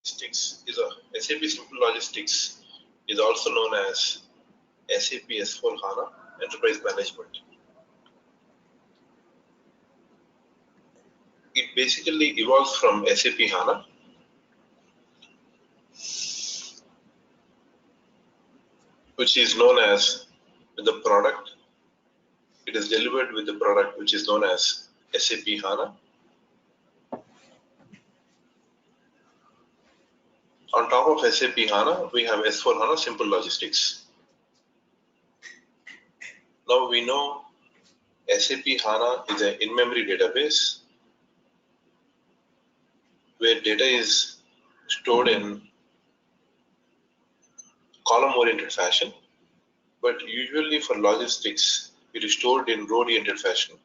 is a SAP Simple Logistics is also known as SAP S/4HANA Enterprise Management. It basically evolves from SAP HANA, which is known as the product. It is delivered with the product which is known as SAP HANA. On top of SAP HANA, we have S/4HANA Simple Logistics. Now we know SAP HANA is an in-memory database where data is stored in column-oriented fashion, but usually for logistics, it is stored in row-oriented fashion.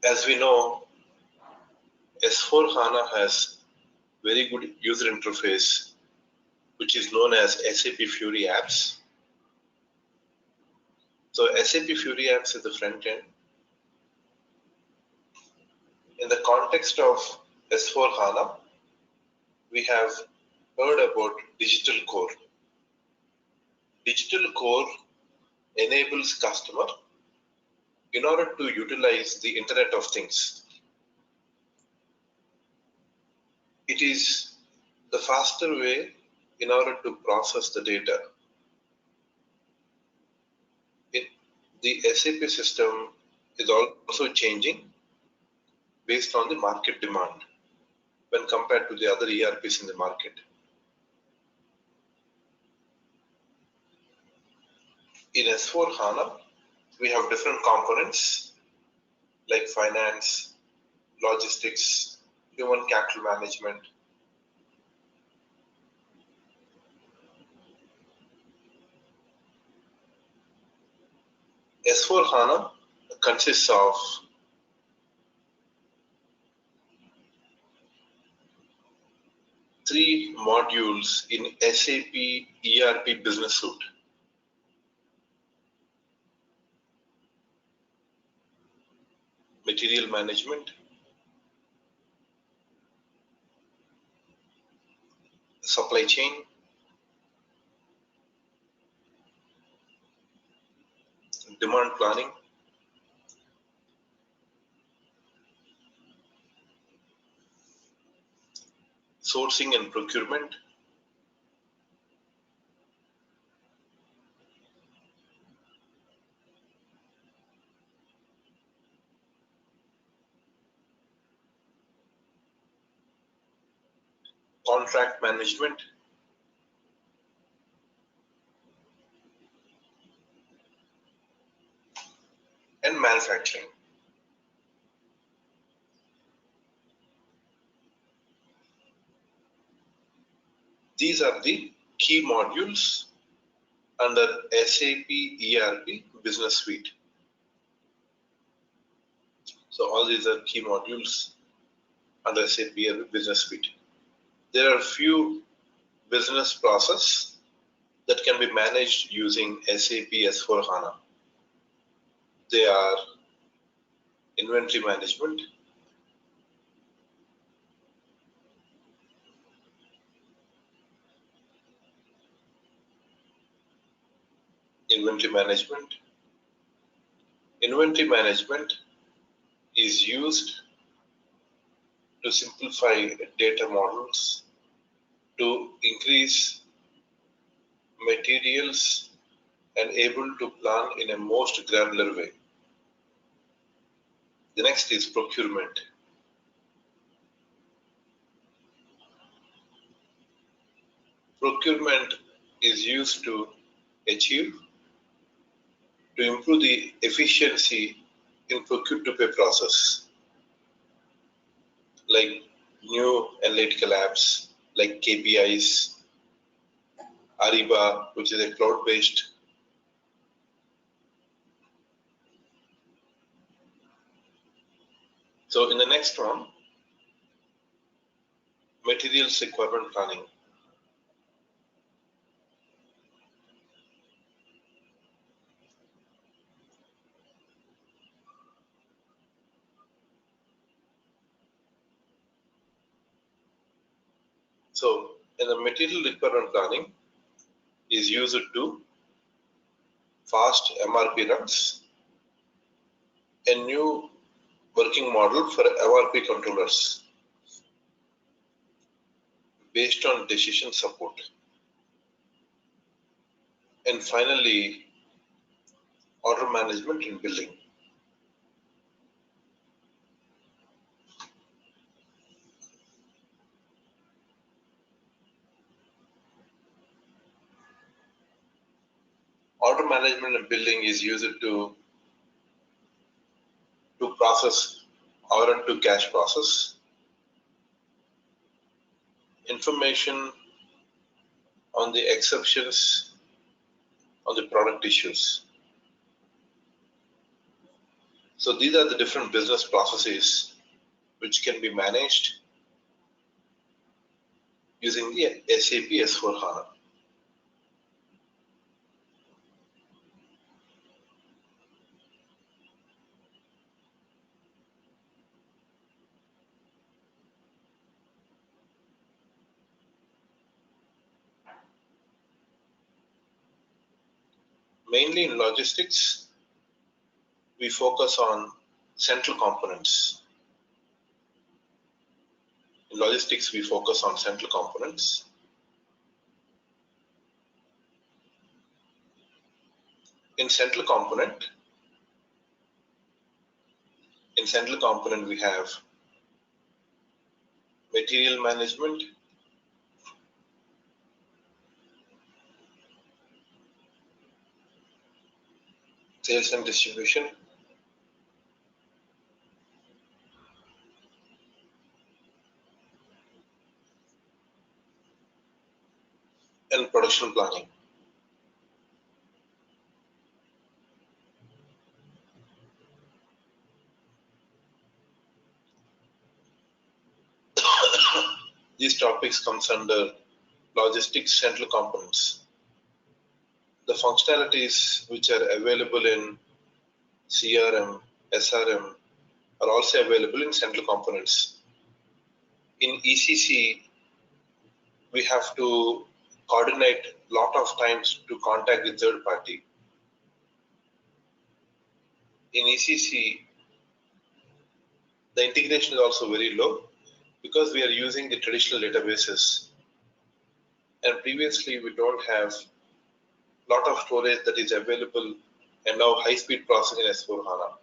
As we know, S/4HANA has very good user interface, which is known as SAP Fiori apps. So SAP Fiori apps is the front end. In the context of S/4HANA, we have heard about digital core. Digital core enables customer in order to utilize the Internet of Things. It is the faster way in order to process the data. The SAP system is also changing based on the market demand when compared to the other ERPs in the market. In S/4HANA, we have different components like finance, logistics, human capital management. S/4HANA consists of three modules in SAP ERP Business Suite. Material management, supply chain, demand planning, sourcing and procurement, contract management, and manufacturing. These are the key modules under SAP ERP Business Suite. So all these are key modules under SAP ERP Business Suite. There are few business processes that can be managed using SAP S/4HANA. They are inventory management, Inventory management is used to simplify data models, to increase materials and able to plan in a most granular way. The next is procurement. Procurement is used to improve the efficiency in procure-to-pay process, like new analytical apps, like KPIs, Ariba, which is a cloud-based. So in the next one, materials requirement planning. So in the material requirement planning is used to fast MRP runs, a new working model for MRP controllers based on decision support. And finally, order management and billing. Order management and billing is used to process order to cash process, information on the exceptions on the product issues. So these are the different business processes which can be managed using the SAP S/4HANA. Mainly in logistics, we focus on central components. In logistics, we focus on central components. In central component, we have material management, sales and distribution, and production planning. These topics comes under logistics central components. The functionalities which are available in CRM, SRM are also available in central components. In ECC, we have to coordinate lot of times to contact the third party. In ECC, the integration is also very low because we are using the traditional databases. And previously, we don't have lot of storage that is available and now high-speed processing in S/4HANA.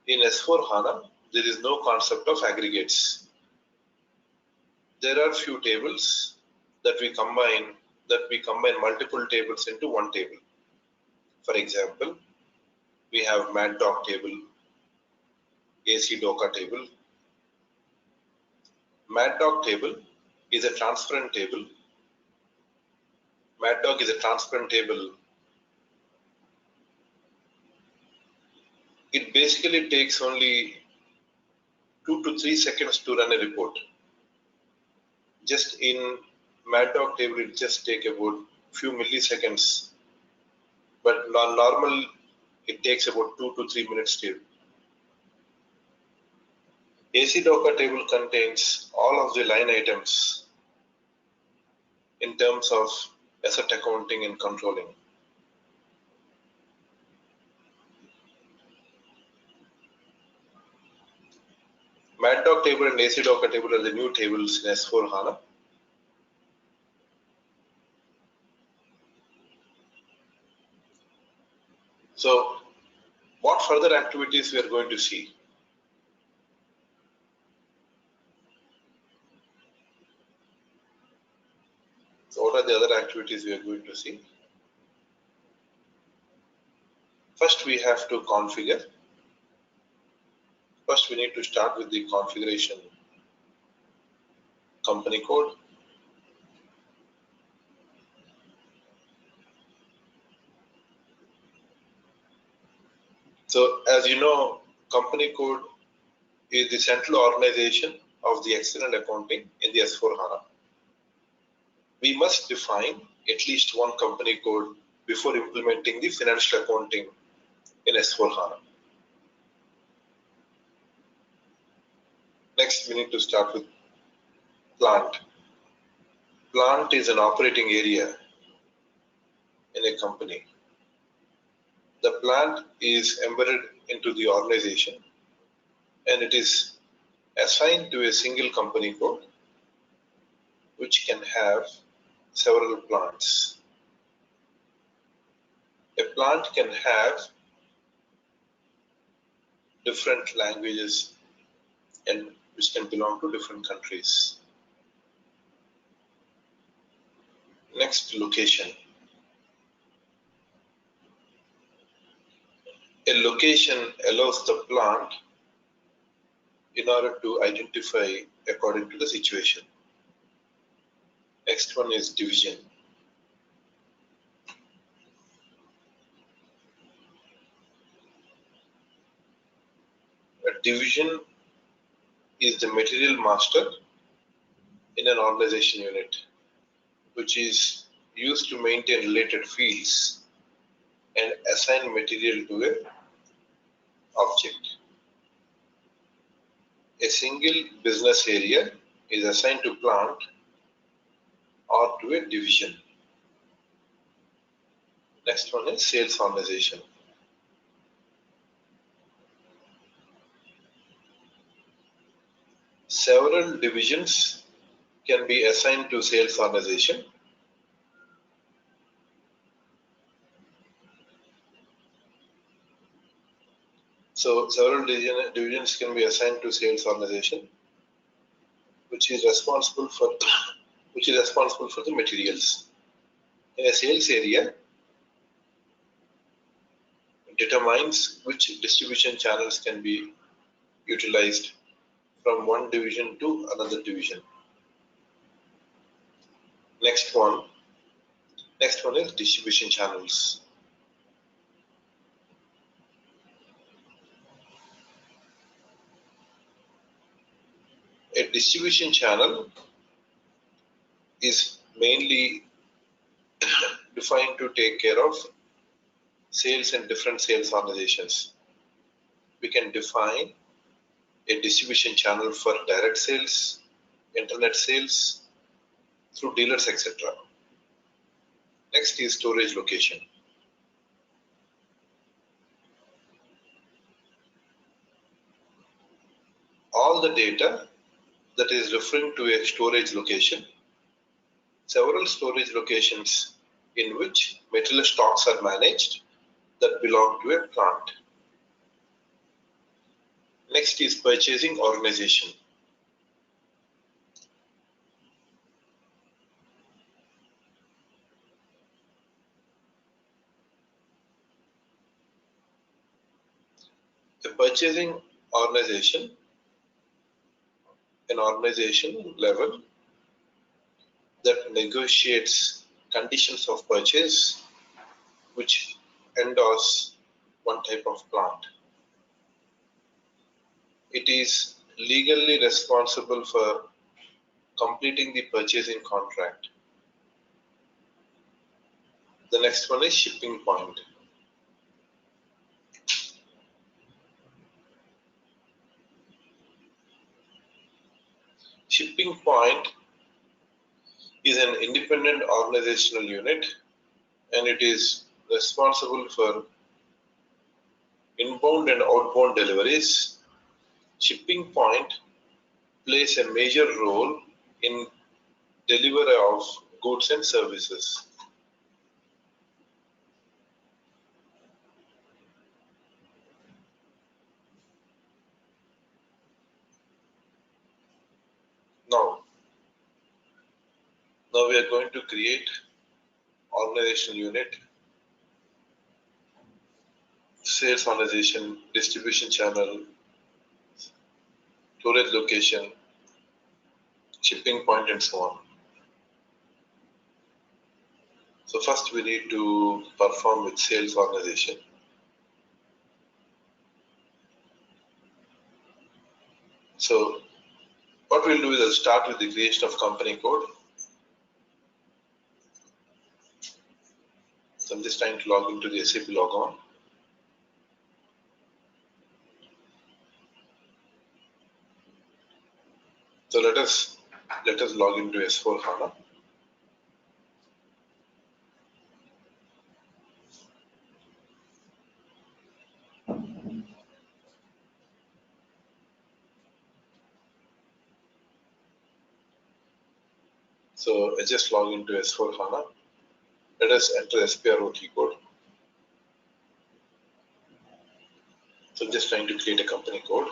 In S/4HANA, there is no concept of aggregates. There are few tables that we combine multiple tables into one table. For example, we have MATDOC table, AC DOCA table. MATDOC table is a transparent table. MATDOC is a transparent table. It basically takes only 2 to 3 seconds to run a report. Just in MATDOC table, it just takes about few milliseconds. But normal, it takes about 2 to 3 minutes table. AC DOCA table contains all of the line items in terms of asset accounting and controlling. MATDOC table and AC DOCA table are the new tables in S/4HANA. So, what further activities we are going to see? So, what are the other activities we are going to see? First, we have to configure. First, we need to start with the configuration company code. So, as you know, company code is the central organization of the external accounting in the S/4HANA. We must define at least one company code before implementing the financial accounting in S/4HANA. Next, we need to start with Plant. Plant is an operating area in a company. The plant is embedded into the organization and it is assigned to a single company code which can have several plants. A plant can have different languages and which can belong to different countries. Next, location. A location allows the plant in order to identify according to the situation. Next one is division. A division is the material master in an organization unit, which is used to maintain related fields and assign material to an object. A single business area is assigned to plant or to a division. Next one is sales organization. Several divisions can be assigned to sales organization. So several divisions can be assigned to sales organization, which is responsible for the materials. In a sales area, it determines which distribution channels can be utilized from one division to another division. Next one is distribution channels. A distribution channel is mainly defined to take care of sales in different sales organizations. We can define a distribution channel for direct sales, internet sales, through dealers, etc. Next is storage location. All the data that is referring to a storage location, several storage locations in which material stocks are managed that belong to a plant. Next is purchasing organization. A purchasing organization, an organization level that negotiates conditions of purchase which endorse one type of plant. It is legally responsible for completing the purchasing contract. The next one is shipping point. Shipping point is an independent organizational unit and it is responsible for inbound and outbound deliveries. Shipping point plays a major role in delivery of goods and services. Now we are going to create organizational unit, sales organization, distribution channel, storage location, shipping point, and so on. So first we need to perform with sales organization. So what we'll do is I'll start with the creation of company code. So I'm just trying to log into the SAP logon. So let us Let us log into S4 HANA. So I just log into S4 HANA. Let us enter SPRO key code. So I'm just trying to create a company code.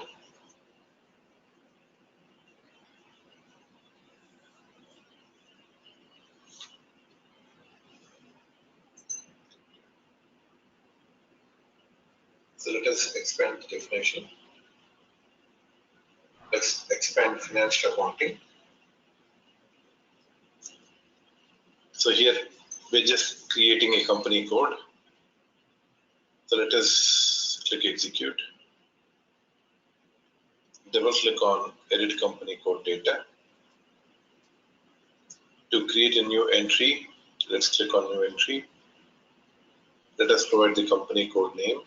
So let us expand the definition. Let's expand financial accounting. So here we're just creating a company code. So let us click execute. Double click on edit company code data. To create a new entry, let's click on new entry. Let us provide the company code name.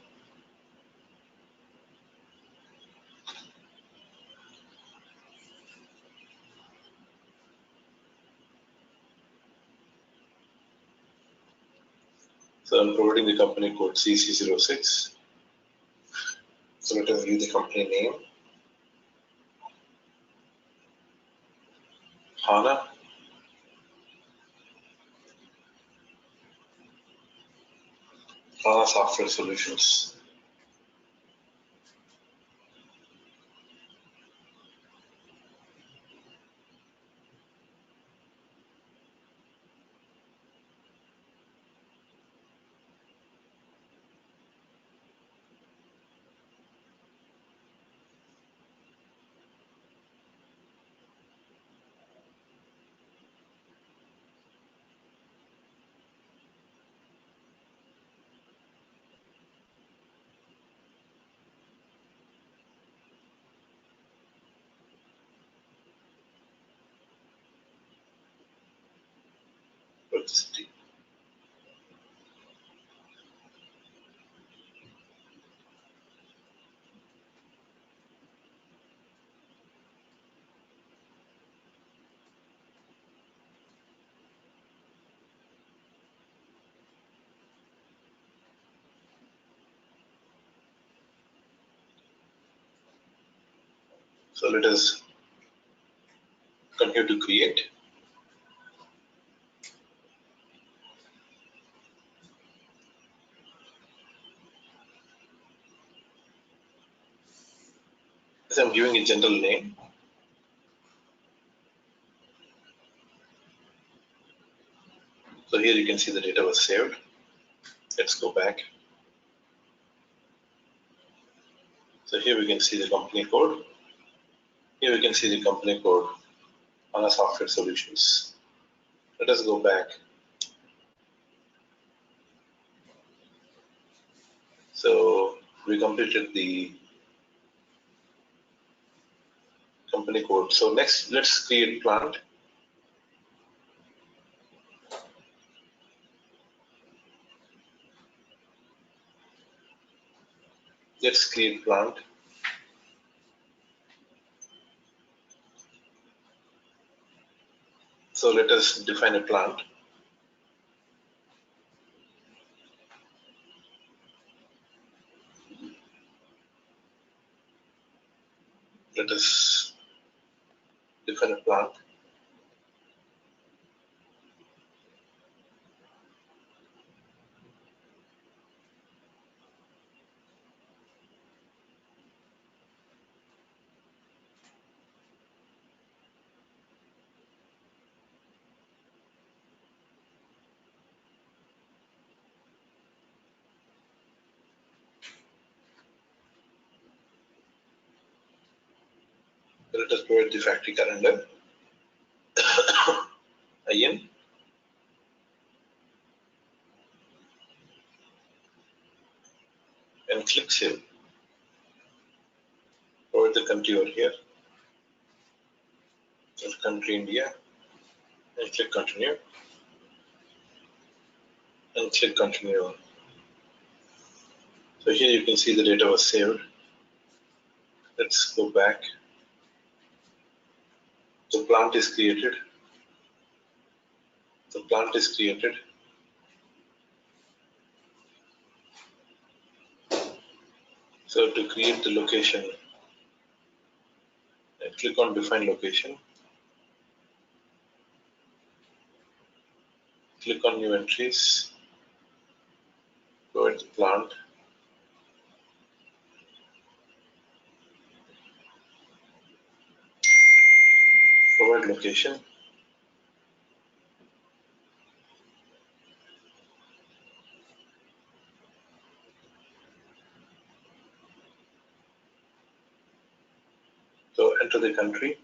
So I'm providing the company code CC06. So let us view the company name. HANA. HANA Software Solutions. City. So let us continue to create. As I'm giving a general name. So here you can see the data was saved. Let's go back. So here we can see the company code. Here we can see the company code HANA Software Solutions. Let us go back. So we completed the company code. So next, let's create plant. Let's create plant. So let us define a plant. Let us define a plant. Let us provide the factory calendar. IN. And click save. Provide the country over here. Select country India. And click continue. And click continue. So here you can see the data was saved. Let's go back. The plant is created. The plant is created. So to create the location, click on define location. Click on new entries. Provide the plant. Provide location. So enter the country.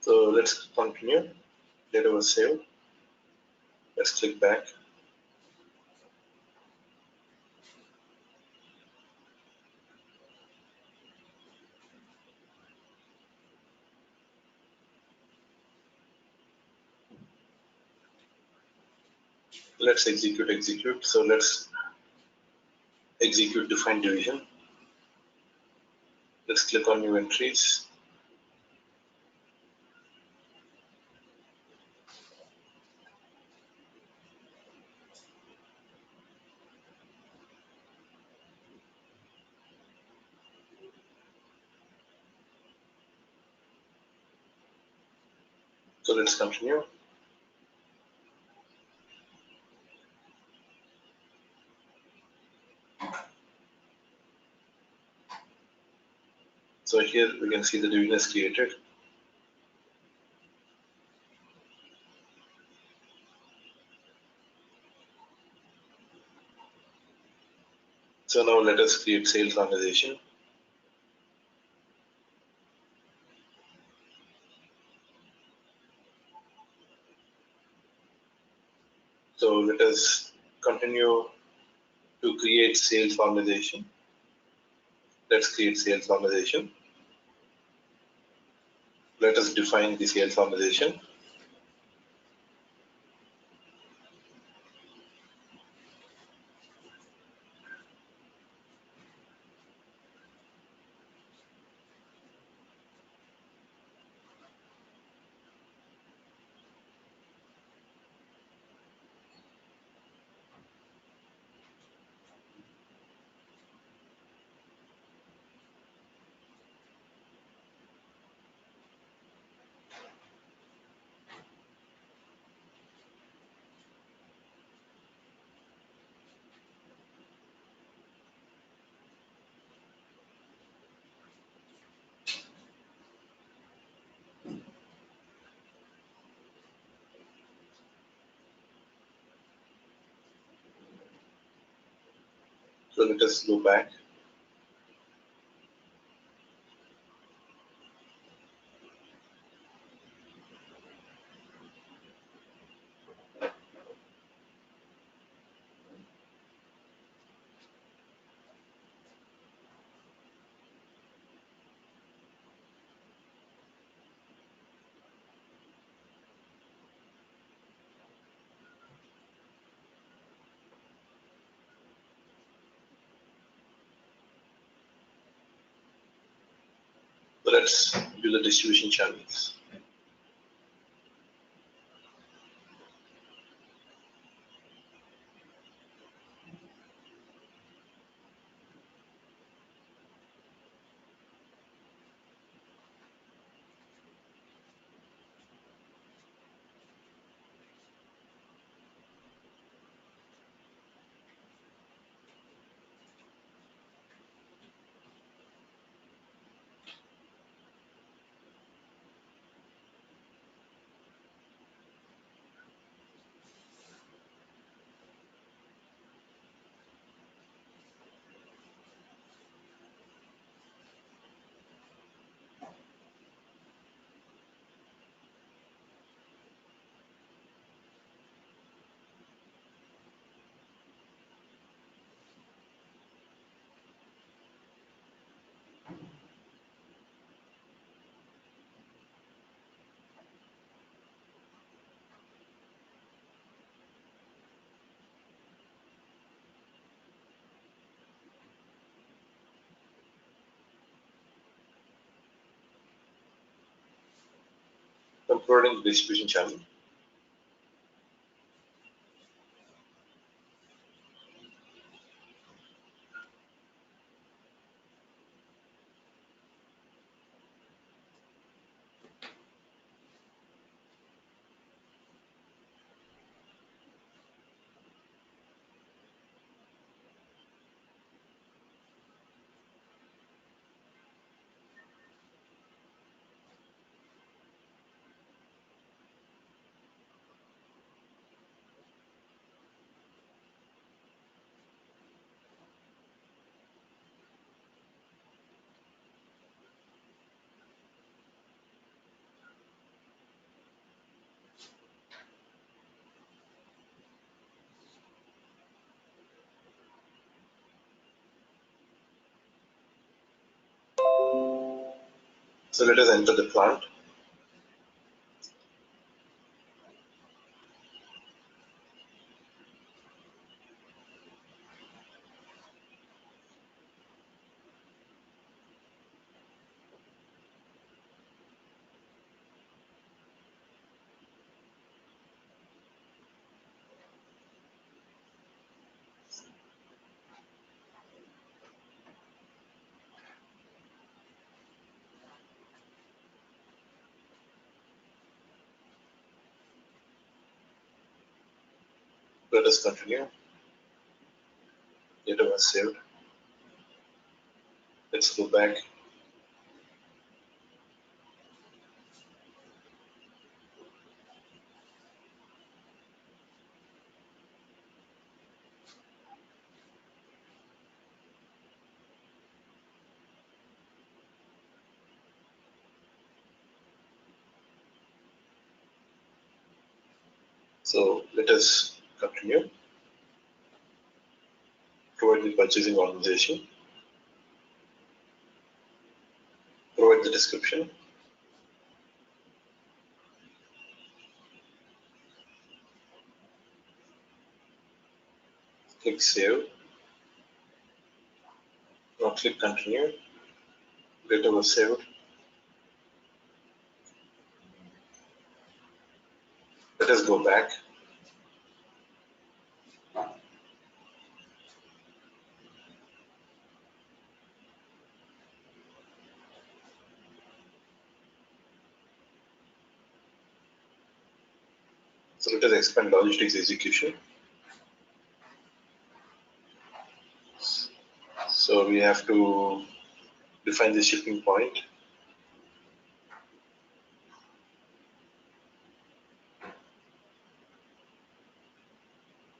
So let's continue. Data was saved. Let's click back. Let's execute. So let's execute define division. Let's click on new entries. So let's continue. So here we can see the division is created. So now let us create sales organization. So let us continue to create sales organization. Let's create sales organization. Let us define the sales organization. So let us go back. So let's do the distribution channels. providing the distribution channel. So let us enter the plant. Let us continue. Data was saved. Let's go back. So let us continue. Provide the purchasing organization. Provide the description. Click save. Now click continue. Data was saved. Let us go back. So let us expand logistics execution. So we have to define the shipping point.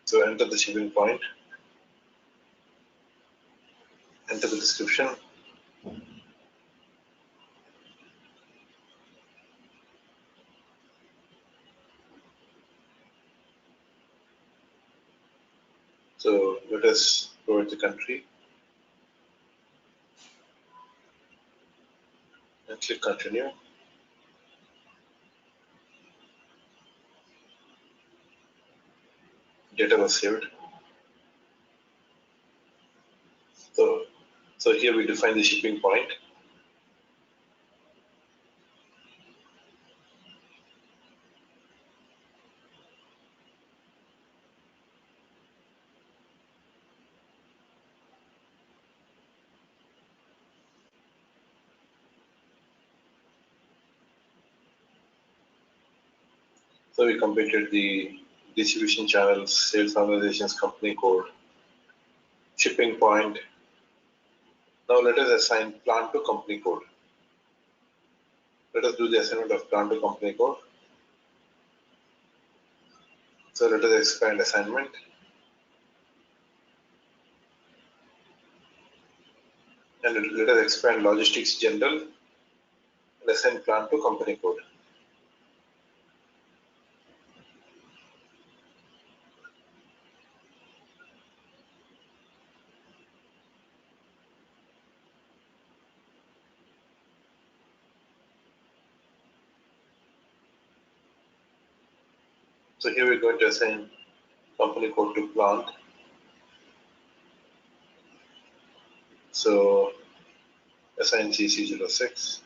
So enter the shipping point. Enter the description. So let us provide the country and click continue. Data was saved. So here we define the shipping point. So we completed the distribution channels, sales organizations, company code, shipping point. Now let us assign plant to company code. Let us do the assignment of plant to company code. So let us expand assignment. And let us expand logistics general and assign plant to company code. So here we're going to assign company code to plant. So assign CC06.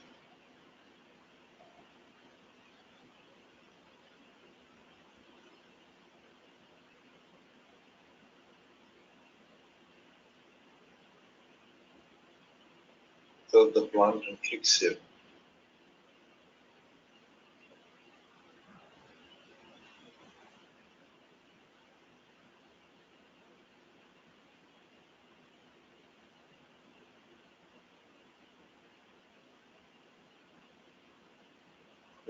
select the plant and click Save.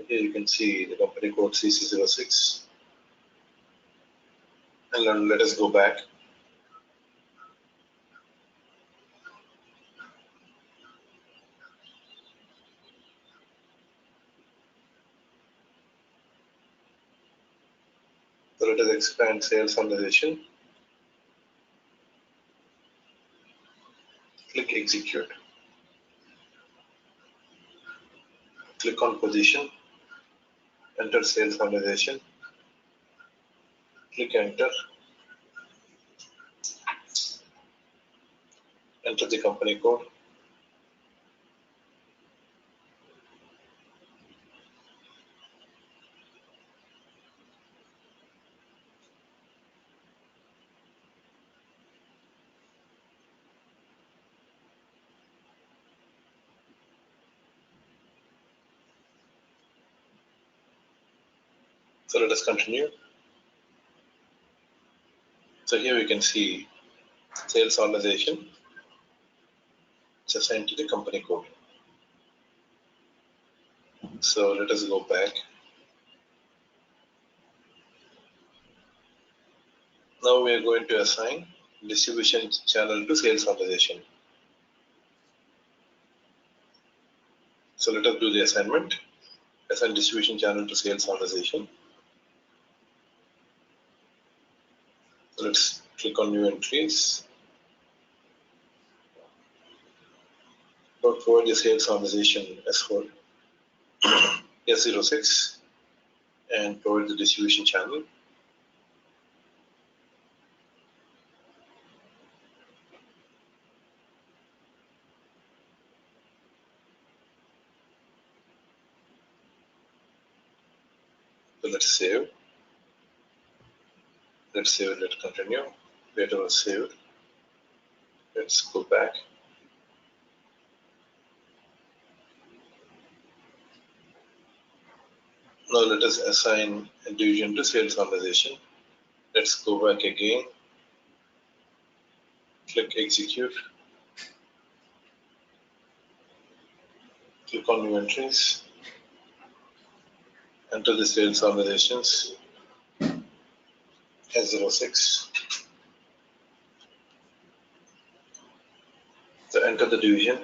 Here you can see the company code CC06. And then let us go back. So let us expand sales organization. Click Execute. Click on Position. Enter sales organization. Click Enter. Enter the company code. So let us continue. So here we can see sales organization. It's assigned to the company code. So let us go back. Now we are going to assign distribution channel to sales organization. So let us do the assignment. Assign distribution channel to sales organization. So let's click on new entries. Provide the sales organization S4 S06 and provide the distribution channel. So let's save. Let's save it, let's continue. Data was saved. Let's go back. Now let us assign a division to sales organization. Let's go back again. Click Execute. Click on New Entries. Enter the sales organizations S06. So enter the division.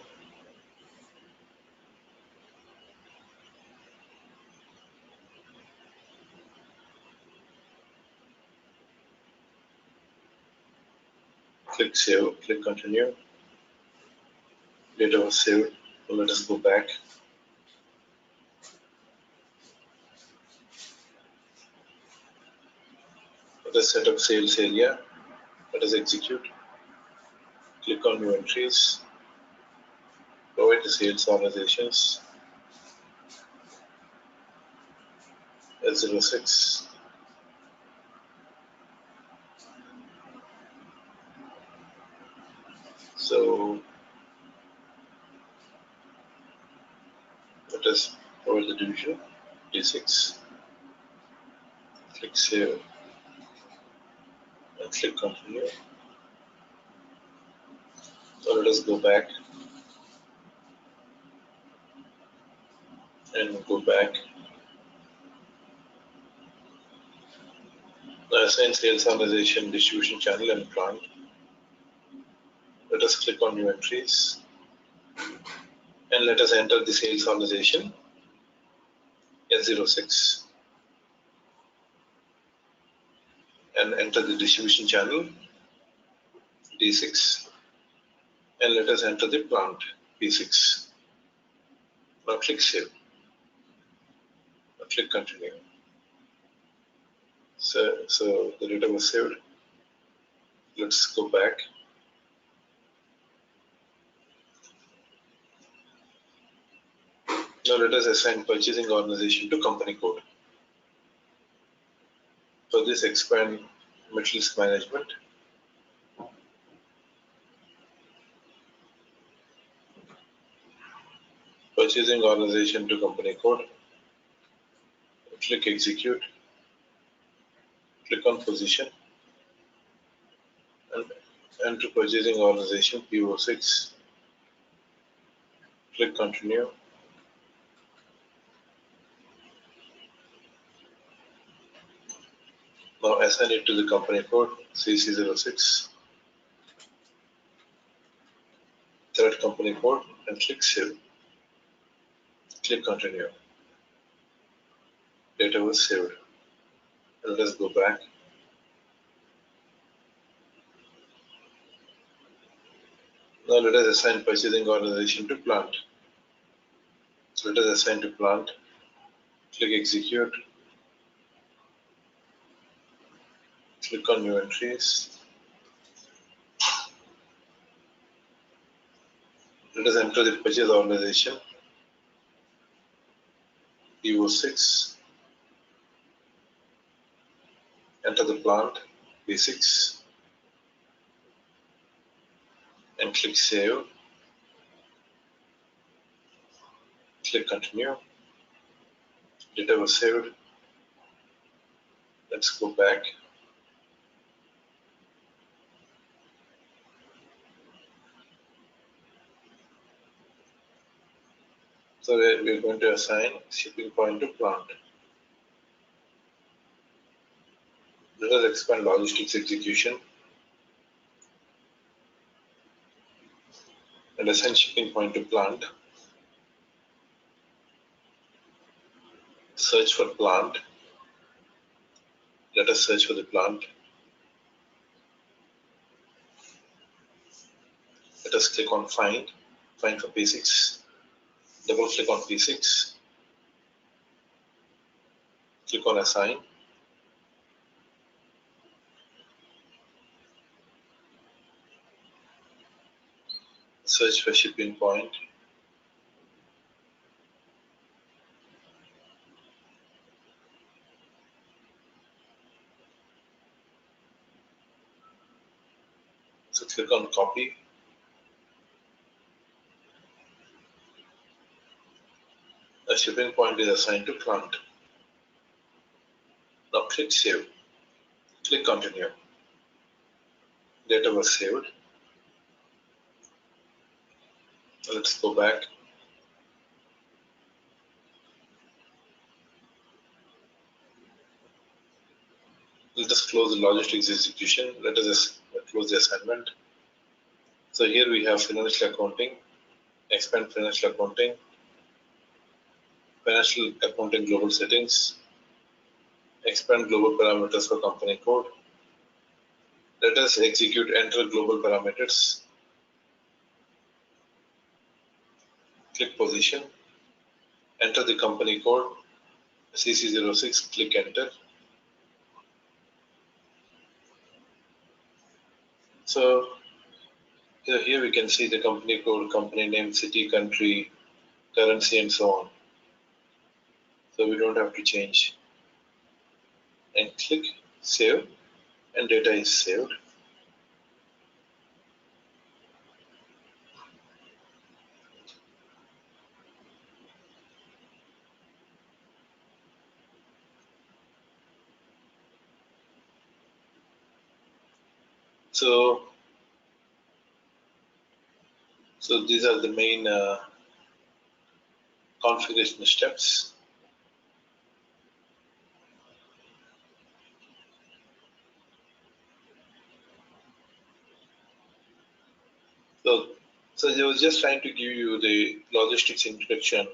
Click Save. Click Continue. Data was saved. So let us go back. Let us set up sales area. Let us execute. Click on New Entries. Provide the sales organizations S06. So let us provide the division D6. Click Save and click Continue. So let us go back and go back. Now assign sales organization, distribution channel and plant. Let us click on New Entries and let us enter the sales organization S06 and enter the distribution channel D6 and let us enter the plant P6. Now click Save. Now click Continue. So the data was saved. Let's go back. Now let us assign purchasing organization to company code. For this, expand materials management. purchasing organization to company code, click execute, click on position, and enter purchasing organization PO6, click continue. Now assign it to the company code CC06, third company code, and click save. Click continue. Data was saved. And let us go back. Now let us assign purchasing organization to plant. So let us assign to plant. Click execute. Click on new entries. Let us enter the purchase organization PO6. Enter the plant B6 and click save. Click continue. Data was saved. Let's go back. So we're going to assign shipping point to plant. Let us expand logistics execution and assign shipping point to plant. Search for plant. Let us search for the plant. Let us click on find for P6. Double click on P6. Click on assign. Search for shipping point. So click on copy. A shipping point is assigned to plant. Now click save. Click continue. Data was saved. Let's go back. Let us close the logistics execution. Let us just close the assignment. So here we have financial accounting, expand financial accounting global settings, expand global parameters for company code. Let us execute enter global parameters. Click position, enter the company code CC06, click enter. So here we can see the company code, company name, city, country, currency, and so on. So we don't have to change. And click save, and data is saved. So these are the main configuration steps. So I was just trying to give you the logistics introduction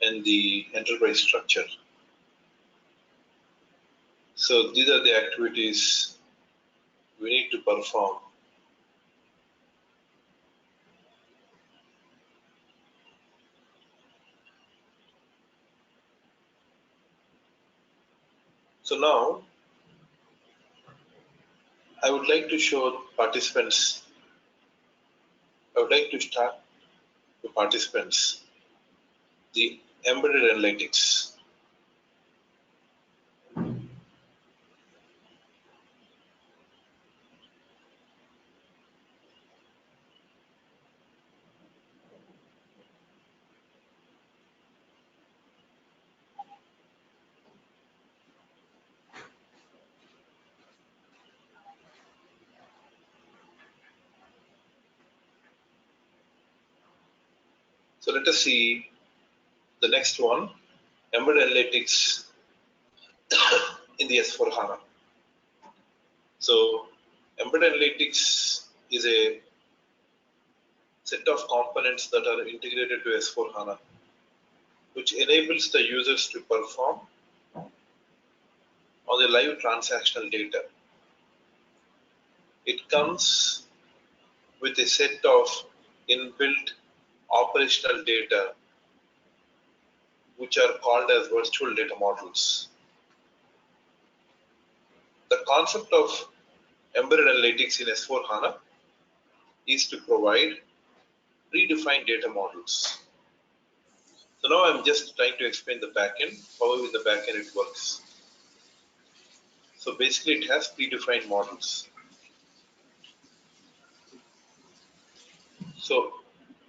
and the enterprise structure. So these are the activities we need to perform. So now I would like to show participants, I would like to start the participants the embedded analytics. So let us see the next one, embedded analytics in the S4HANA. So embedded analytics is a set of components that are integrated to S4HANA, which enables the users to perform on the live transactional data. It comes with a set of inbuilt operational data, which are called as virtual data models. The concept of embedded analytics in S4HANA is to provide predefined data models. So now I'm just trying to explain the backend, how in the backend it works. So basically it has predefined models. So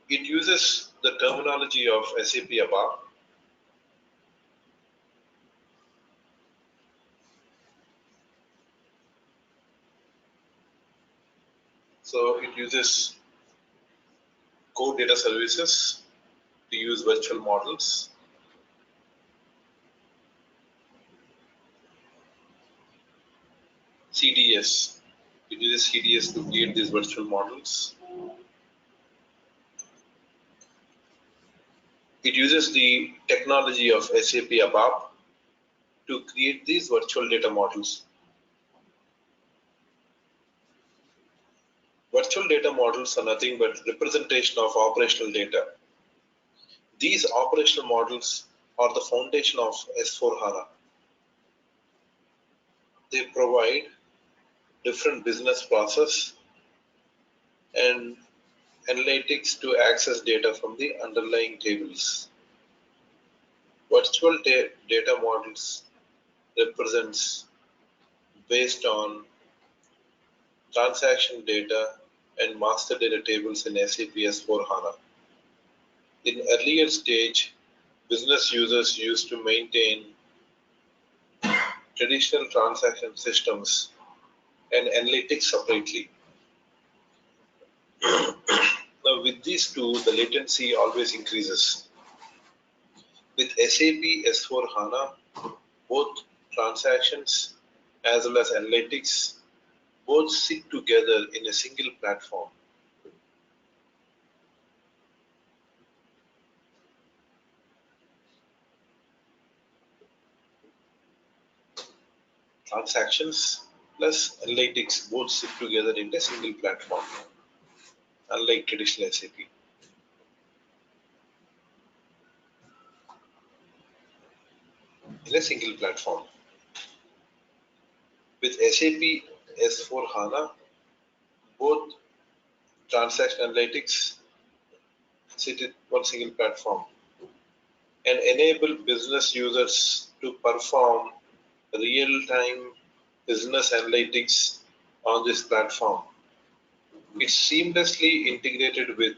it uses the terminology of SAP ABAP. So it uses core data services to use virtual models. CDS. It uses CDS to create these virtual models. It uses the technology of SAP ABAP to create these virtual data models. Virtual data models are nothing but representation of operational data. These operational models are the foundation of S4HANA. They provide different business process and analytics to access data from the underlying tables. Virtual data models represents based on transaction data and master data tables in SAP S4HANA. In earlier stage, business users used to maintain traditional transaction systems and analytics separately. Now with these two, the latency always increases. With SAP S4HANA, both transactions as well as analytics both sit together in a single platform. Transactions plus analytics both sit together in a single platform, unlike traditional SAP. In a single platform. With SAP S4HANA, both transaction analytics sit in one single platform and enable business users to perform real-time business analytics on this platform. It's seamlessly integrated with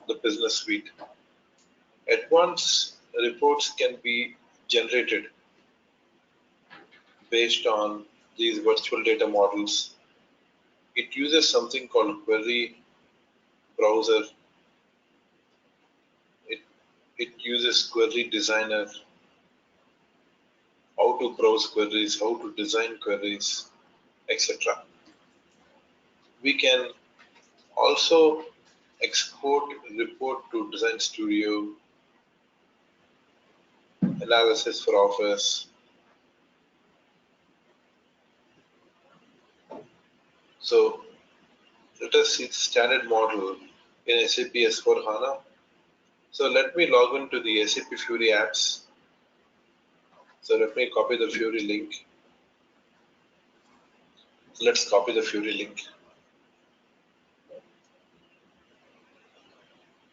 the business suite. Advanced reports can be generated based on these virtual data models. It uses something called query browser. It uses query designer, how to browse queries, how to design queries, etc. We can also export report to Design Studio, analysis for Office. So let us see the standard model in SAP S4HANA. So let me log into the SAP Fury apps. So let me copy the Fury link. Let's copy the Fury link.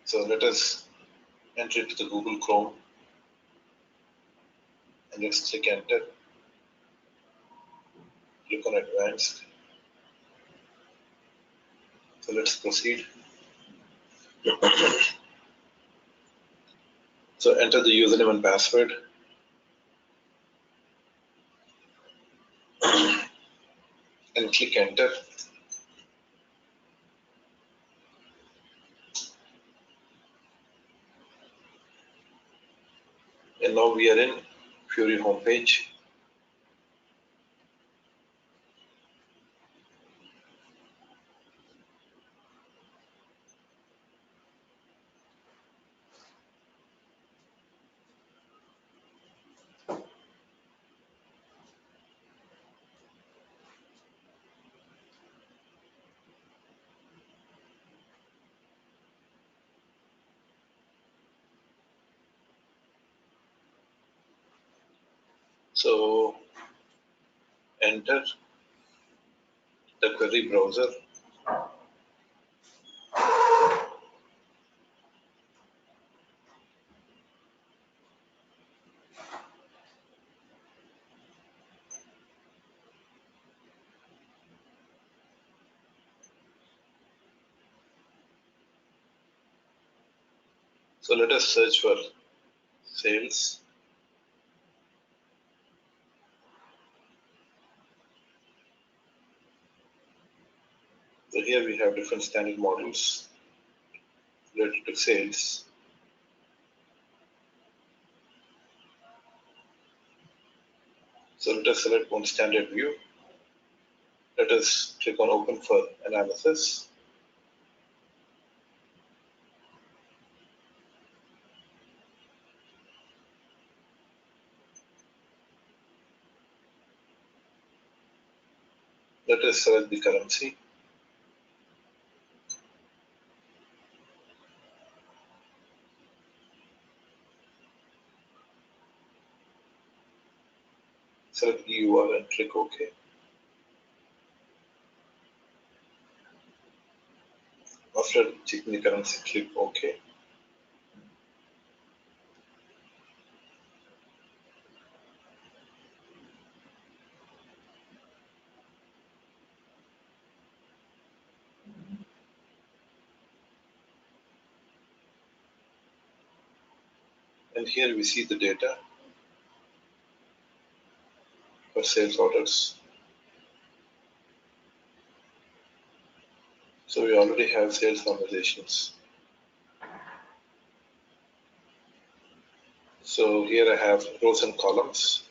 So let us enter it to the Google Chrome and let's click enter. Click on advanced. So let's proceed. So enter the username and password. And click enter. And now we are in Fury homepage. So enter the query browser. So let us search for sales. So here we have different standard models related to sales. So let us select one standard view. Let us click on open for analysis. Let us select the currency. Select EUR and click OK. After checking the currency, click OK. And here we see the data for sales orders. So we already have sales conversations. So here I have rows and columns.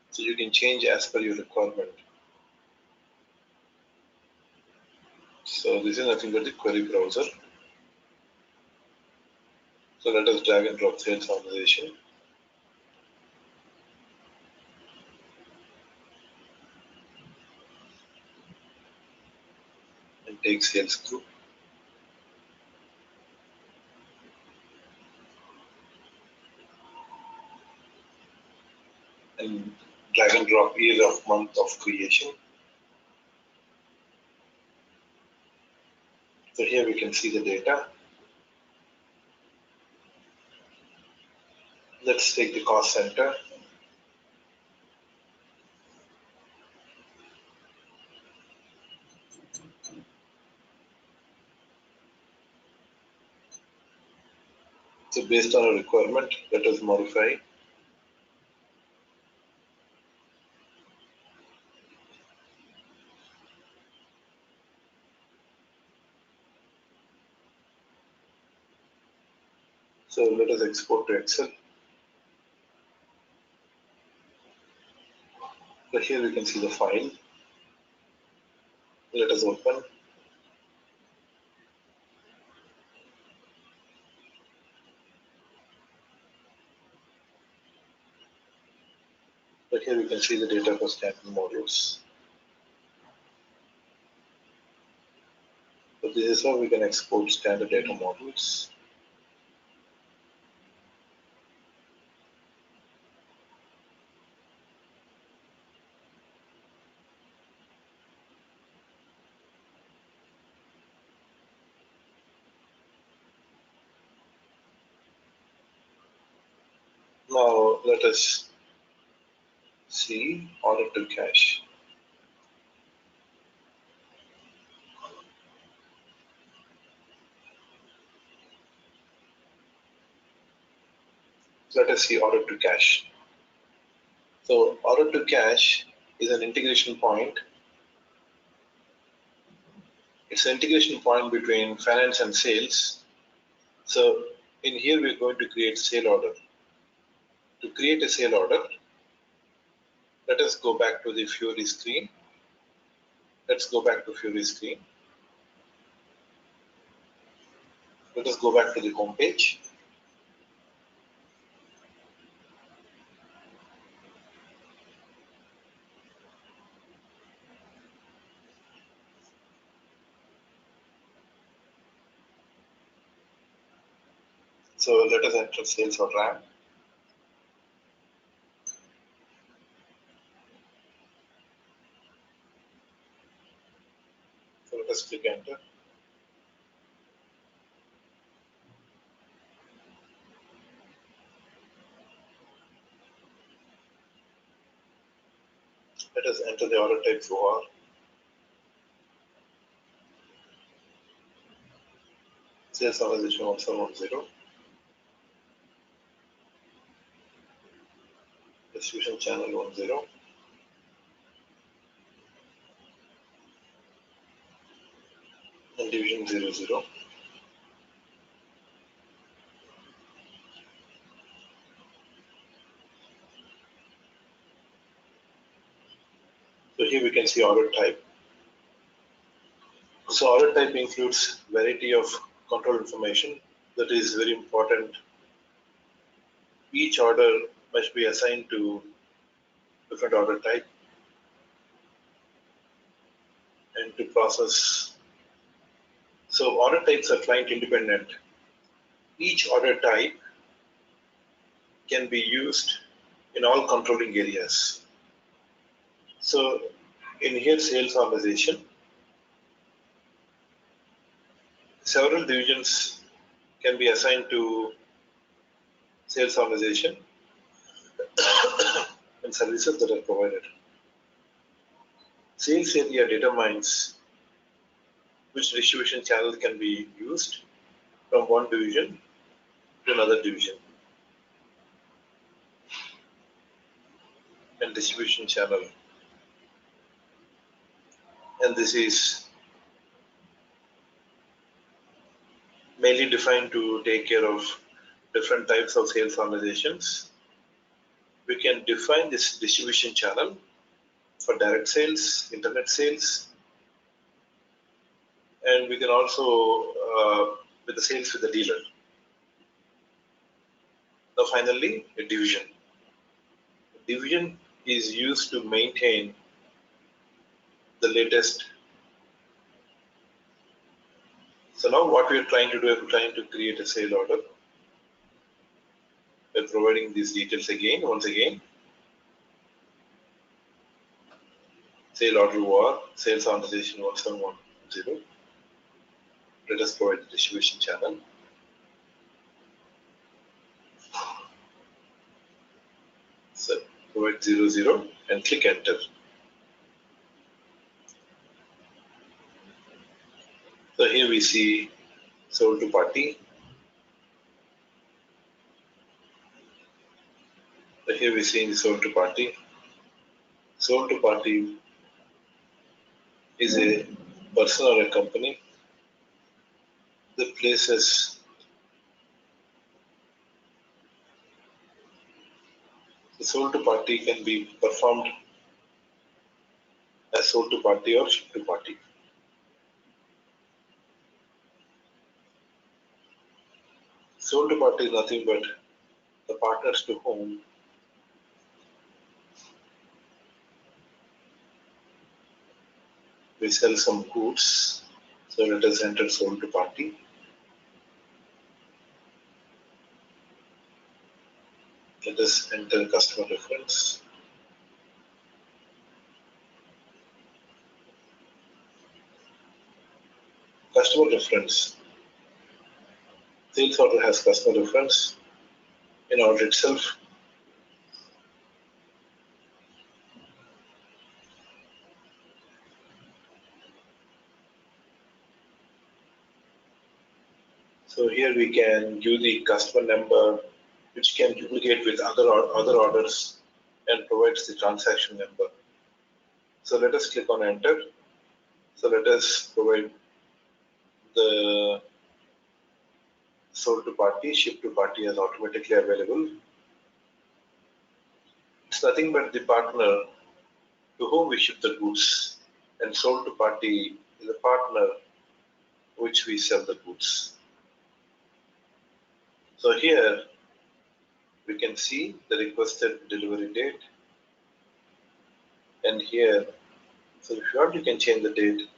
So you can change as per your requirement. So this is nothing but the query browser. So let us drag and drop sales conversation. And take sales group. And drag and drop year of month of creation. So here we can see the data. Let's take the cost center. So based on a requirement, let us modify. So let us export to Excel. So here we can see the file. Let us open. So here we can see the data for standard modules. So this is how we can export standard data modules. Now let us see order to cash. Let us see order to cash. So order to cash is an integration point It's an integration point between finance and sales. So in here we're going to create sale order. To create a sale order, let us go back to the Fury screen. Let's go back to Fury screen. Let us go back to the home page. So let us enter sales or RAM. So let us click enter. Let us enter the order type OR. Sales organization 1710. Distribution channel 10. And division 00. So here we can see order type. So order type includes variety of control information. That is very important. Each order must be assigned to different order type and to process. So order types are client independent. Each order type can be used in all controlling areas. So in here sales organization, several divisions can be assigned to sales organization and services that are provided. Sales area determines which distribution channel can be used from one division to another division. And distribution channel. And this is mainly defined to take care of different types of sales organizations. We can define this distribution channel for direct sales, internet sales, and we can also with the sales with the dealer. Now finally, a division. A division is used to maintain the latest. So now what we are trying to do, we're trying to create a sale order. We're providing these details again, once again. Sale order OR, sales organization 1710. Let us provide the distribution channel. So provide 00 and click enter. So here we see sold to party. So here we see sold to party. Sold to party is a person or a company that places the sold to party can be performed as sold to party or ship to party. Sold to party is nothing but the partners to whom we sell some goods. So let us enter sold to party. Let us enter customer reference. Customer reference. Sales order has customer reference in order itself. So here we can give the customer number, which can duplicate with other orders and provides the transaction number. So let us click on enter. So let us provide the sold to party, shipped to party is automatically available. It's nothing but the partner to whom we ship the goods, and sold to party is a partner which we sell the goods. So here we can see the requested delivery date, and here, so if you want, you can change the date.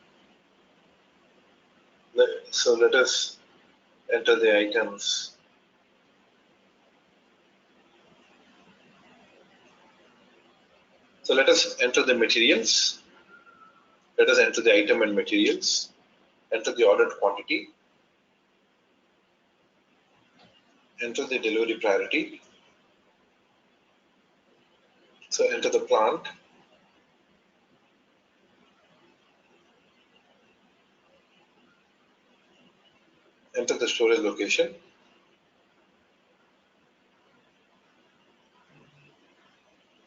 So let us enter the items. So let us enter the materials. Let us enter the item and materials. Enter the ordered quantity. Enter the delivery priority. So enter the plant. Enter the storage location.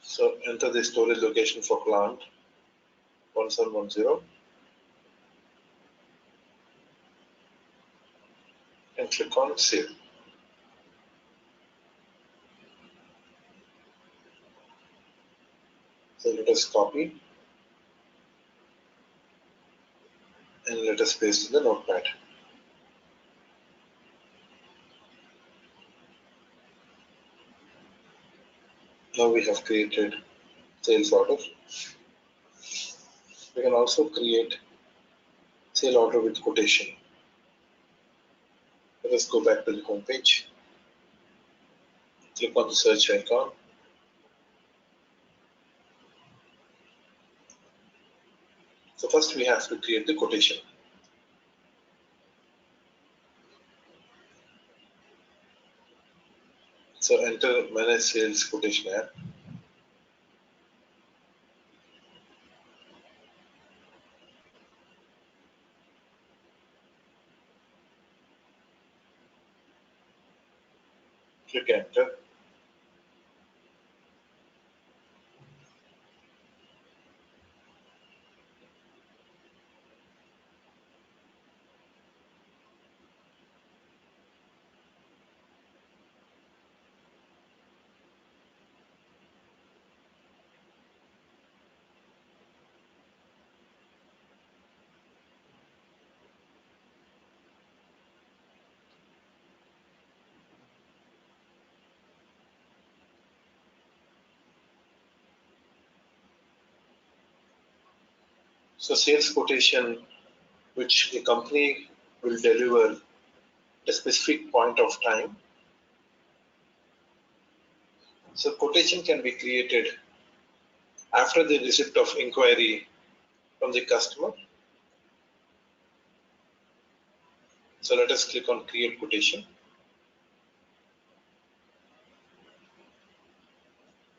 So enter the storage location for plant 1710 and click on save. So let us copy and let us paste in the notepad. Now we have created sales order. We can also create sale order with quotation. Let us go back to the home page. Click on the search icon. So first we have to create the quotation. So enter manage sales quotation app. Click enter. So sales quotation, which the company will deliver at a specific point of time. So quotation can be created after the receipt of inquiry from the customer. So let us click on create quotation.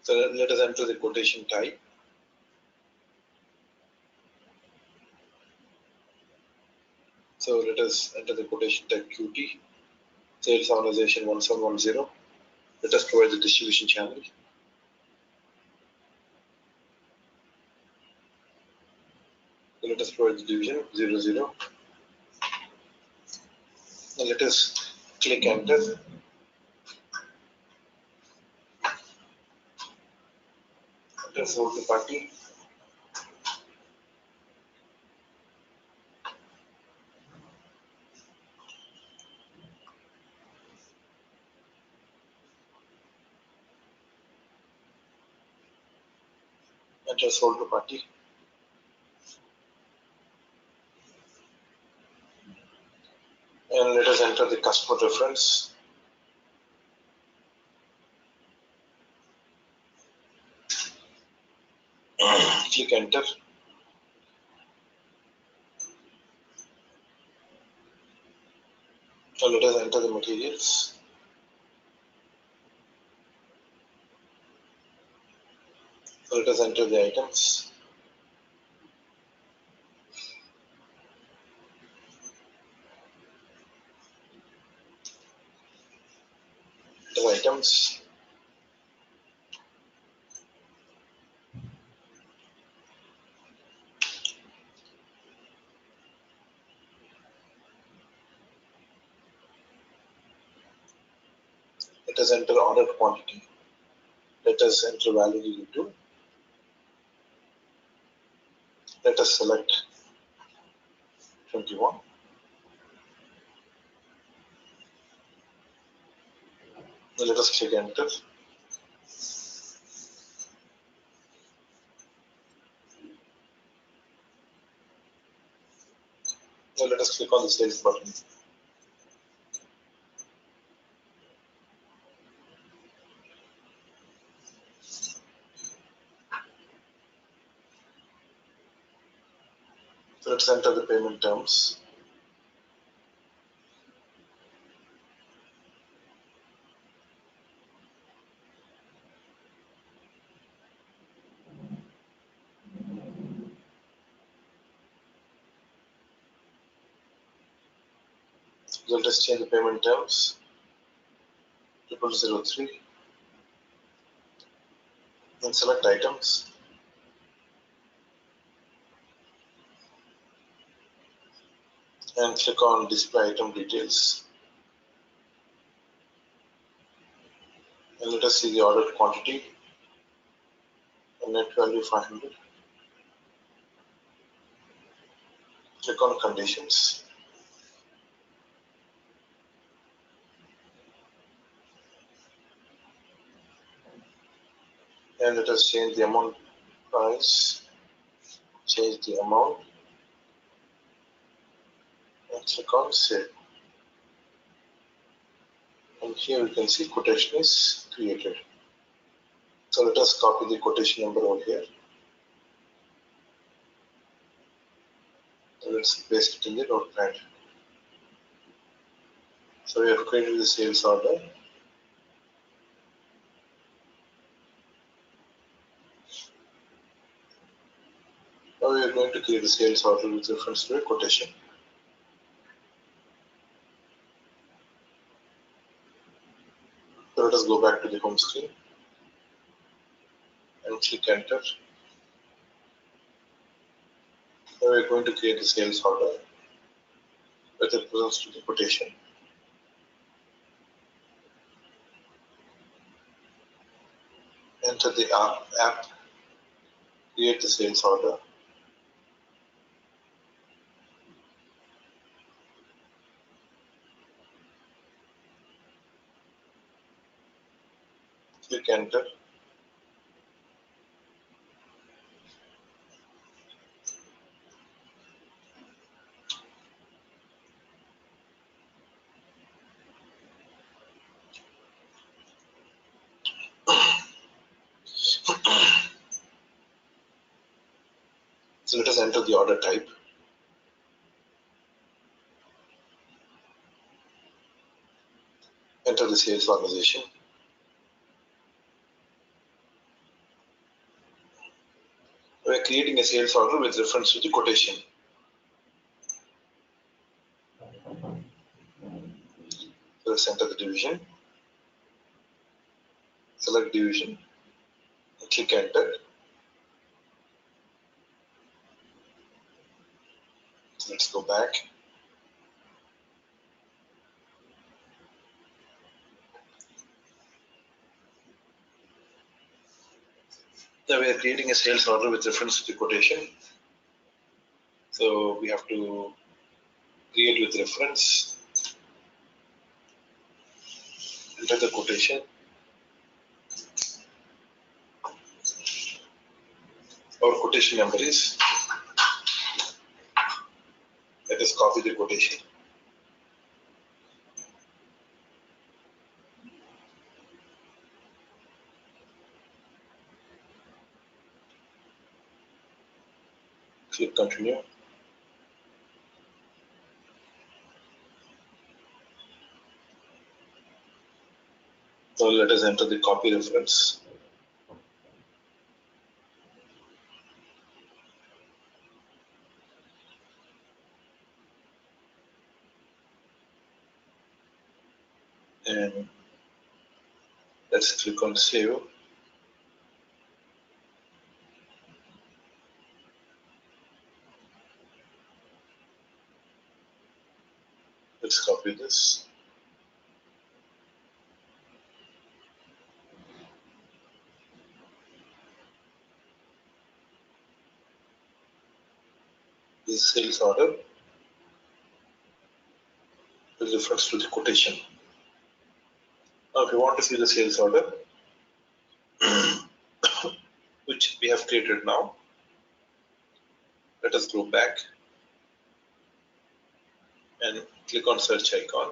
So let us enter the quotation type. So let us enter the quotation type QT, sales organization 1710. Let us provide the distribution channel. So let us provide the division 00. Now let us click enter. Let us go to party. Enter sold to party. And let us enter the customer reference. Click enter. So let us enter the materials. So let us enter the items. The items. Let us enter order quantity. Let us enter validity to. Let us select 21. Now let us click enter. Now let us click on the sales button. So let's enter the payment terms. So let us change the payment terms. 0003 and select items. And click on display item details. And let us see the ordered quantity and net value 500. Click on conditions. And let us change the amount price, change the amount, and click on save. And here we can see quotation is created. So let us copy the quotation number over here. And let's paste it in the notepad. So we have created the sales order. Now we are going to create a sales order with reference to a quotation. So let us go back to the home screen and click enter. Now we are going to create a sales order with reference to the quotation. Enter the app, create the sales order. Click enter. So let us enter the order type. Enter the sales organization. We are creating a sales order with reference to the quotation. So let's enter the division. Select division and click enter. So let's go back. Now we are creating a sales order with reference to the quotation. So we have to create with reference. Enter the quotation. Our quotation number is. Let us copy the quotation. Click continue. So let us enter the copy reference. And let's click on save. Let's copy this. is sales order with reference to the quotation. Now, if you want to see the sales order, which we have created now, let us go back and click on search icon.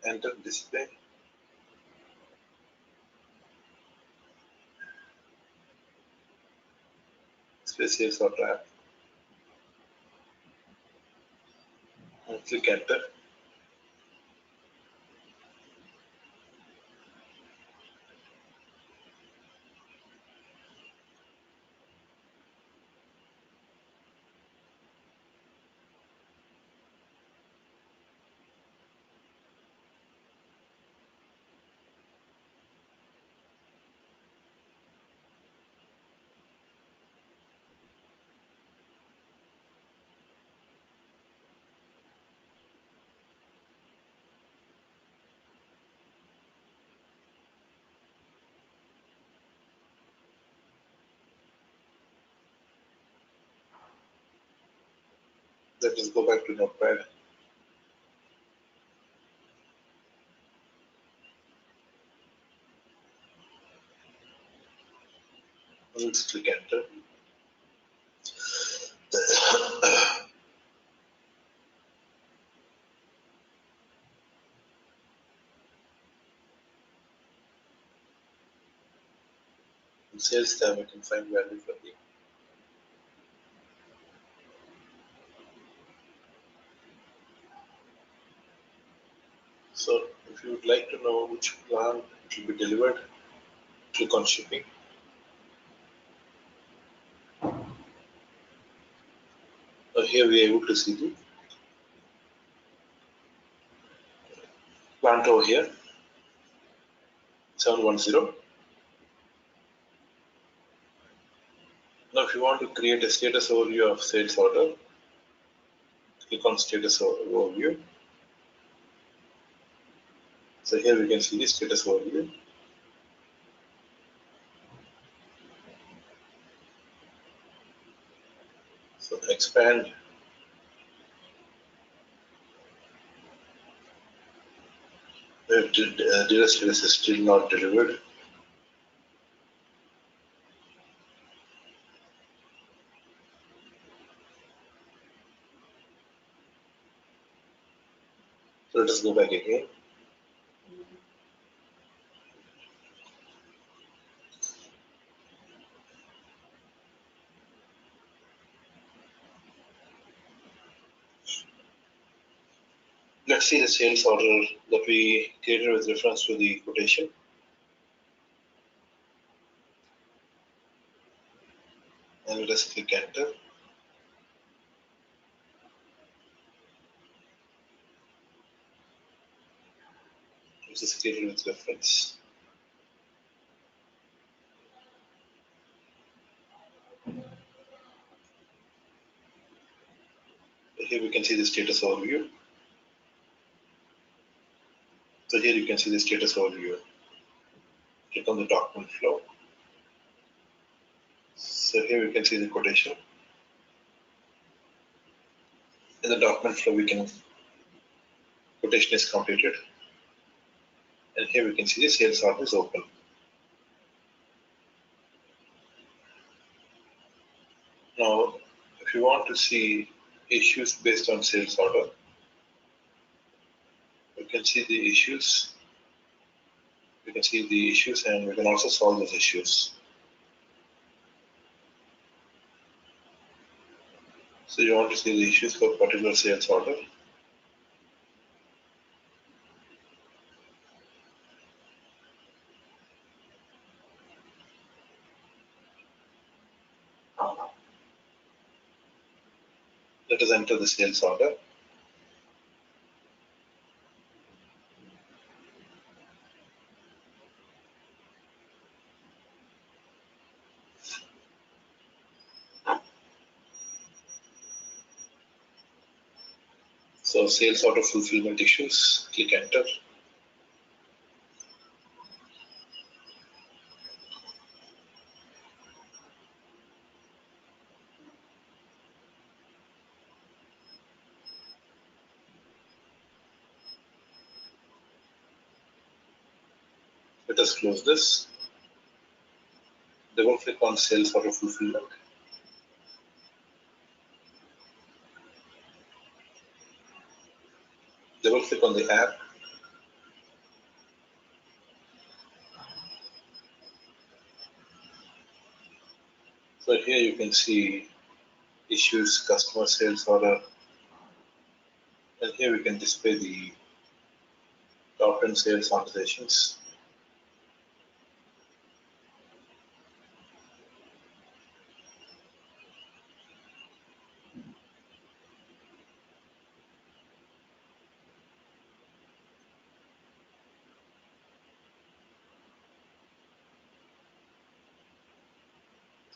Enter display. Display sales order app. And click enter. Let us go back to Notepad. Let's click enter. In sales tab, we can find value for the So if you would like to know which plan it will be delivered, click on shipping. Now here we are able to see the plant over here, 710. Now if you want to create a status overview of sales order, click on status overview. So here we can see the status overview. So expand. Data status is still not delivered. So let us go back again. Let's see the sales order that we created with reference to the quotation. And let us click enter. This is created with reference. Here we can see the status overview. So here you can see the status overview. Click on the document flow. So here we can see the quotation. In the document flow, quotation is completed. And here we can see the sales order is open. Now, if you want to see issues based on sales order, you can see the issues. We can see the issues and we can also solve those issues. So you want to see the issues for particular sales order. Let us enter the sales order. So sales order fulfillment issues, click enter. Let us close this. Double click on sales order fulfillment. Double click on the app. So here you can see issues, customer sales order, and here we can display the top 10 sales organizations.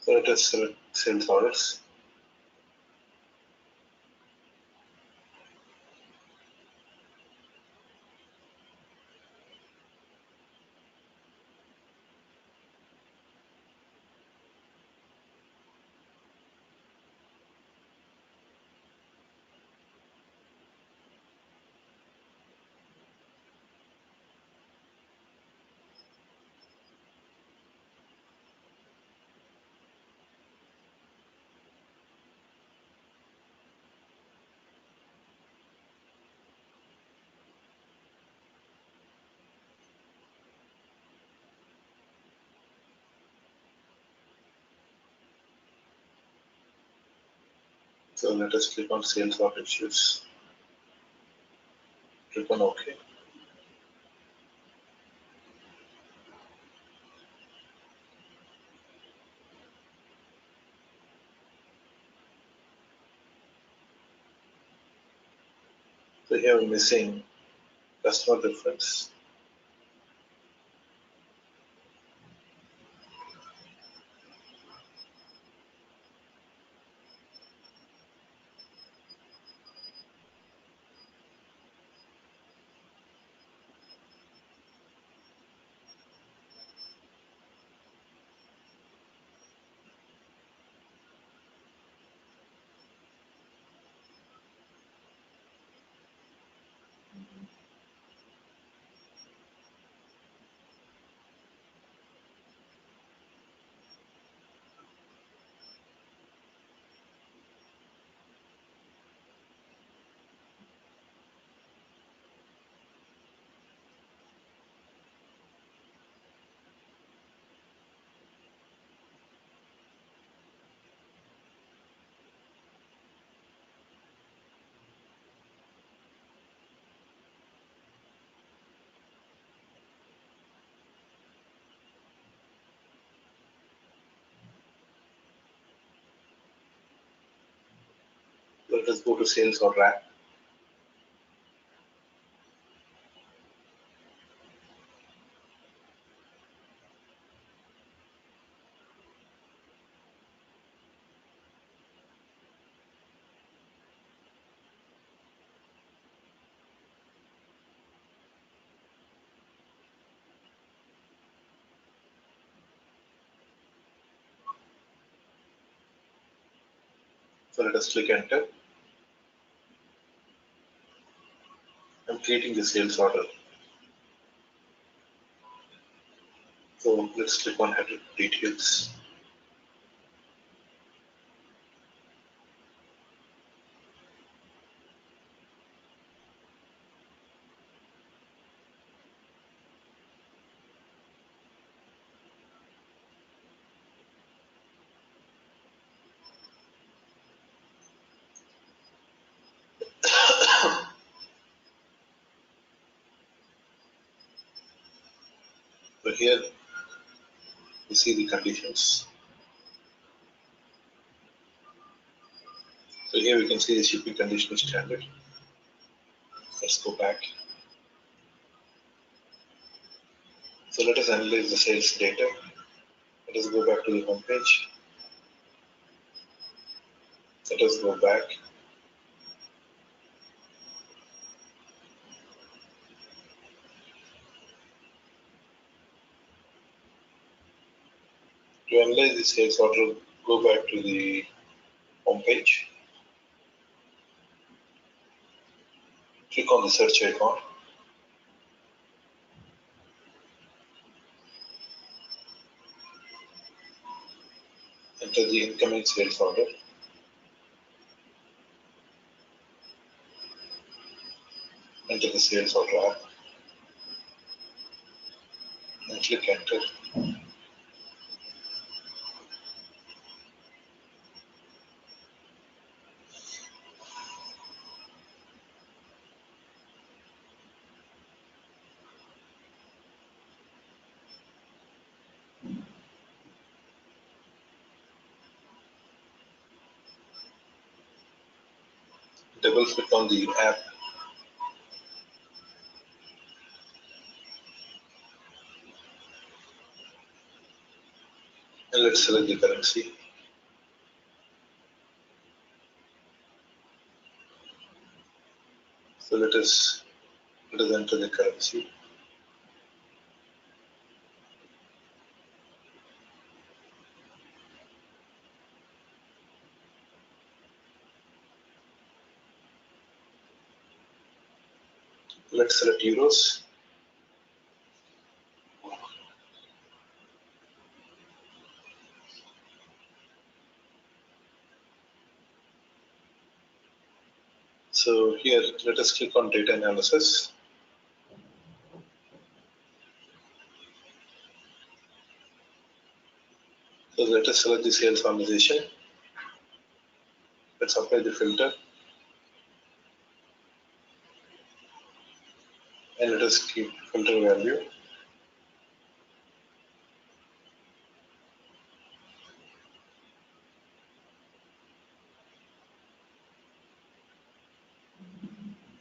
So let us select sales orders. So let us click on sales order issues. Click on OK. So here we're missing customer reference. Let us go to sales order app. So let us click enter. I'm creating the sales order. So let's click on header details. So here you see the conditions. So here we can see the shipping condition is standard. Let's go back. So let us analyze the sales data. Let us go back to the home page. Let us go back. To analyze the sales order, go back to the home page. Click on the search icon. enter the incoming sales order. Enter the sales order app and click enter. Double click on the app and let's select the currency. So let us enter the currency. Let's select euros. So here, let us click on data analysis. So let us select the sales organization. Let's apply the filter. And let us keep filter value.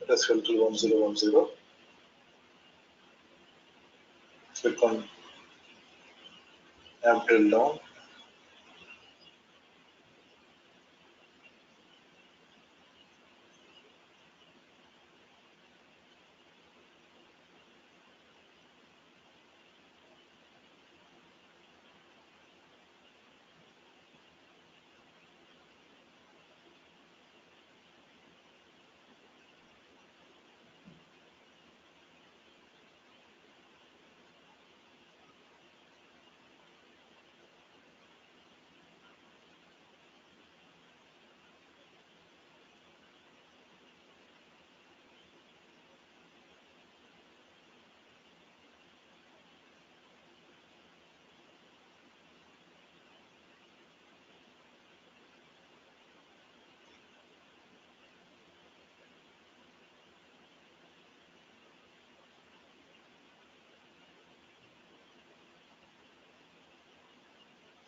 Let us filter 1010. Click on app drill down.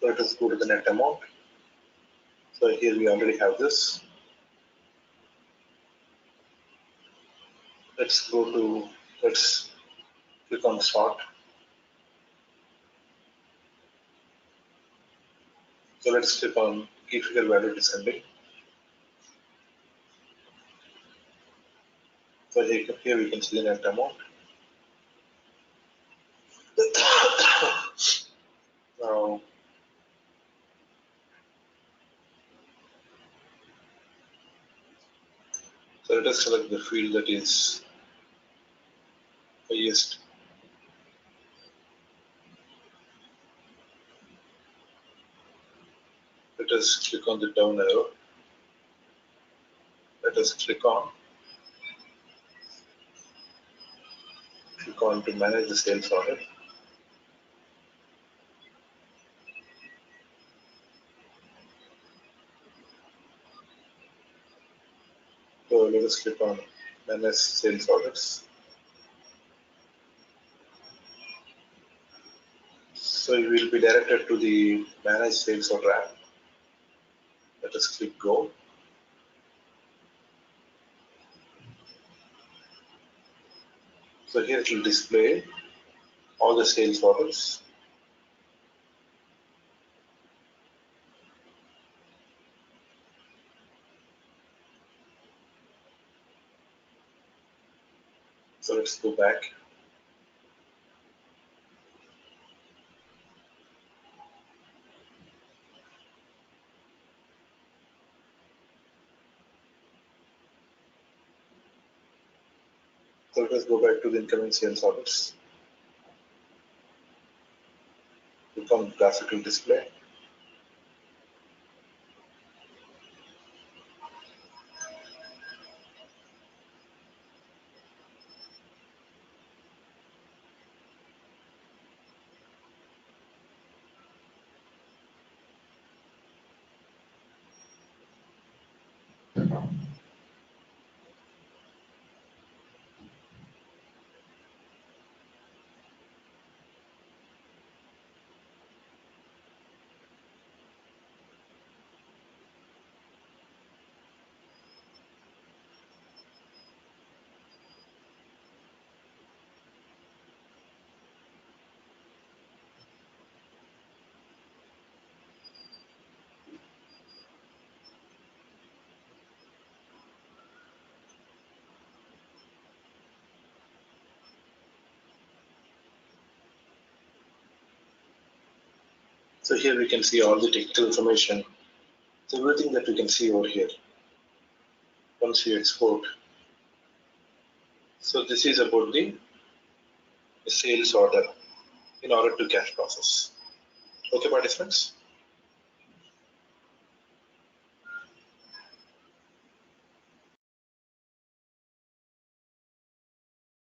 Let us go to the net amount. So here we already have this. Let's click on sort. So let's click on key figure value descending. So here we can see the net amount. Now, so let us select the field that is highest. Let us click on the down arrow. Let us click on to manage the sales order. So let us click on manage sales orders. So you will be directed to the manage sales order app. Let us click go. So here it will display all the sales orders. So let's go back. So let us go back to the incoming sales orders. Click on graphical display. So here we can see all the technical information. So everything that we can see over here once you export. So this is about the sales order in order to cash process. Okay, participants?